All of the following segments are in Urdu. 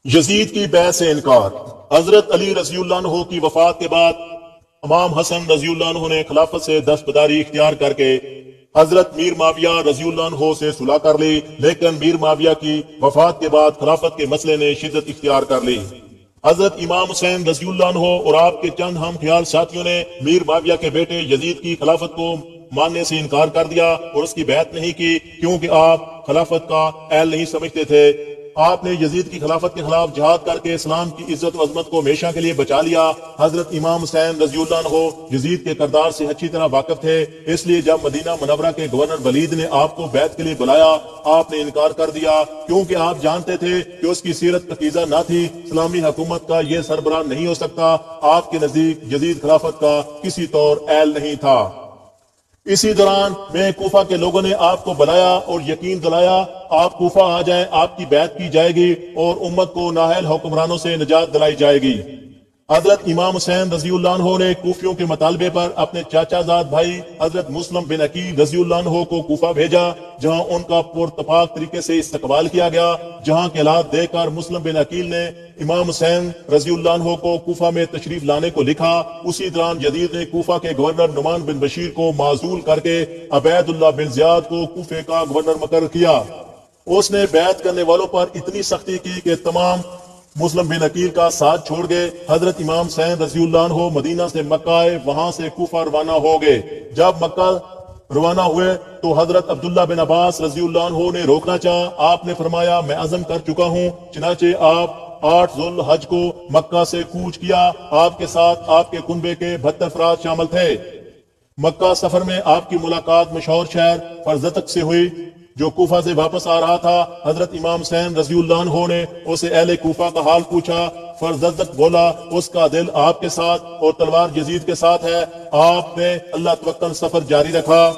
یزید کی بیعت سے انکار۔ حضرت علی رضی اللہ عنہ کی وفات کے بعد امام حسن رضی اللہ عنہ نے خلافت سے دستبرداری اختیار کر کے حضرت میر معاویہ رضی اللہ عنہ سے صلح کر لی، لیکن میر معاویہ کی وفات کے بعد خلافت کے مسئلے نے شدت اختیار کر لی۔ حضرت امام حسین رضی اللہ عنہ اور آپ کے چند ہم خیال ساتھیوں نے میر معاویہ کے بیٹے یزید کی خلافت کو ماننے سے انکار کر دیا اور اس کی بیعت نہیں کی، کیونکہ آپ خلافت کا اہل نہیں سمجھتے تھے۔ آپ نے یزید کی خلافت کے خلاف جہاد کر کے اسلام کی عزت و عظمت کو ہمیشہ کے لیے بچا لیا۔ حضرت امام حسین رضی اللہ عنہ یزید کے کردار سے اچھی طرح واقف تھے، اس لیے جب مدینہ منورہ کے گورنر ولید نے آپ کو بیعت کے لیے بلایا، آپ نے انکار کر دیا، کیونکہ آپ جانتے تھے کہ اس کی سیرت پاکیزہ نہ تھی، اسلامی حکومت کا یہ سربراہ نہیں ہو سکتا۔ آپ کے نزدیک یزید خلافت کا کسی طور اہل نہیں تھا۔ اسی دوران میں کوفہ کے لوگوں نے آپ کو بلایا اور یقین دلایا آپ کوفہ آ جائیں، آپ کی بیعت کی جائے گی اور امت کو نااہل حکمرانوں سے نجات دلائی جائے گی۔ حضرت امام حسین رضی اللہ عنہ نے کوفیوں کے مطالبے پر اپنے چاچا زاد بھائی حضرت مسلم بن عقیل رضی اللہ عنہ کو کوفہ بھیجا، جہاں ان کا پراتفاق طریقے سے استقبال کیا گیا۔ جہاں کے حالات دیکھ کر مسلم بن عقیل نے امام حسین رضی اللہ عنہ کو کوفہ میں تشریف لانے کو لکھا۔ اسی دوران یزید نے کوفہ کے گورنر نعمان بن بشیر کو معزول کر کے عبید اللہ بن زیاد کو کوفے کا گورنر مقرر کیا۔ اس نے بیعت کرنے والوں پر اتنی سختی کی کہ تمام مسلم بن عقیل کا ساتھ چھوڑ گئے۔ حضرت امام حسین رضی اللہ عنہ مدینہ سے مکہ آئے، وہاں سے کوفہ روانہ ہو گئے۔ جب مکہ روانہ ہوئے تو حضرت عبداللہ بن عباس رضی اللہ عنہ نے روکنا چاہا۔ آپ نے فرمایا میں عزم کر چکا ہوں، چنانچہ آپ 8 ذو الحج کو مکہ سے کوچ کیا۔ آپ کے ساتھ آپ کے کنبے کے 72 افراد شامل تھے۔ مکہ سفر میں آپ کی ملاقات مشہور شہر فرزدق سے ہوئی، جو کوفہ سے واپس آ رہا تھا۔ حضرت امام حسین رضی اللہ عنہ نے اسے اہل کوفہ کا حال پوچھا۔ فرزدق بولا اس کا دل آپ کے ساتھ اور تلوار یزید کے ساتھ ہے۔ آپ نے اللہ توکل سفر جاری رکھا۔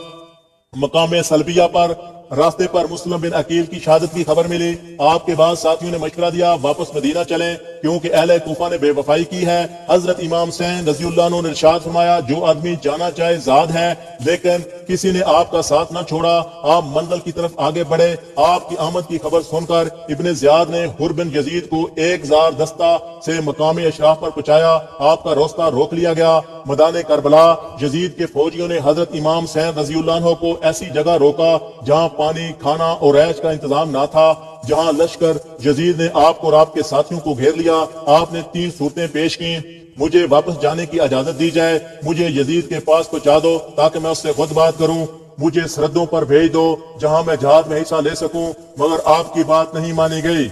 مقام سلبیہ پر راستے پر مسلم بن عقیل کی شہادت کی خبر ملی۔ آپ کے بعد ساتھیوں نے مشورہ دیا واپس مدینہ چلیں، کیونکہ اہل کوفہ نے بے وفائی کی ہے۔ حضرت امام حسین رضی اللہ عنہ نے ارشاد فرمایا جو آدمی جانا چاہے زاد ہے، لیکن کسی نے آپ کا ساتھ نہ چھوڑا۔ آپ منزل کی طرف آگے بڑھے۔ آپ کی آمد کی خبر سن کر ابن زیاد نے حر بن یزید کو 1000 دستہ سے مقام اشراف پر پہنچایا۔ آپ کا راستہ روک لیا گیا۔ میدان کربلا یزید کے فوجیوں نے حضرت امام حسین رضی اللہ عنہ کو ایسی جگہ روکا جہاں پانی، کھانا اور رہائش کا انتظام نہ تھا۔ جہاں لشکر یزید نے آپ کو اور آپ کے ساتھیوں کو گھیر لیا۔ آپ نے 3 صورتیں پیش کی، مجھے واپس جانے کی اجازت دی جائے، مجھے یزید کے پاس پہنچا دو تاکہ میں اس سے خود بات کروں، مجھے سرحدوں پر بھیج دو جہاں میں جہاد میں حصہ لے سکوں، مگر آپ کی بات نہیں مانی گئی۔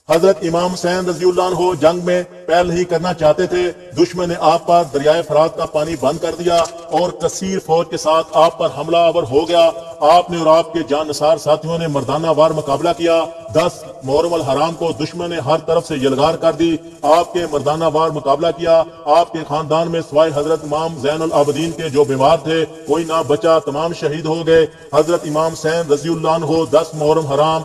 حضرت امام حسین رضی اللہ عنہ جنگ میں پہل نہیں کرنا چاہتے تھے۔ دشمن نے آپ پر دریائے فرات کا پانی بند کر دیا اور کثیر فوج کے ساتھ آپ پر حملہ آور ہو گیا۔ آپ نے اور آپ کے جان نثار ساتھیوں نے مردانہ وار مقابلہ کیا۔ 10 محرم الحرام کو دشمن نے ہر طرف سے یلغار کر دی۔ آپ کے مردانہ وار مقابلہ کیا۔ آپ کے خاندان میں سوائے حضرت امام زین العابدین کے جو بیمار تھے کوئی نہ بچا، تمام شہید ہو گئے۔ حضرت امام حسین رضی اللہ عنہ 10 محرم حرام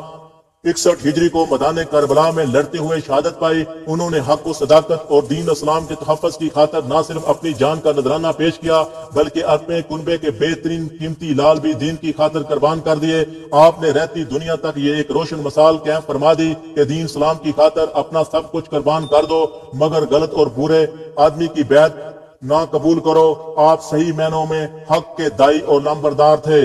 61 ہجری کو میدان کربلا میں لڑتے ہوئے شہادت پائی۔ انہوں نے حق و صداقت اور دین اسلام کے تحفظ کی خاطر نہ صرف اپنی جان کا نذرانہ پیش کیا بلکہ اپنے کنبے کے بہترین قیمتی لال بھی دین کی خاطر قربان کر دیے۔ آپ نے رہتی دنیا تک یہ ایک روشن مثال قائم فرما دی کہ دین اسلام کی خاطر اپنا سب کچھ قربان کر دو، مگر غلط اور برے آدمی کی بیعت نہ قبول کرو۔ آپ صحیح معنوں میں حق کے دائی اور نامبردار تھے۔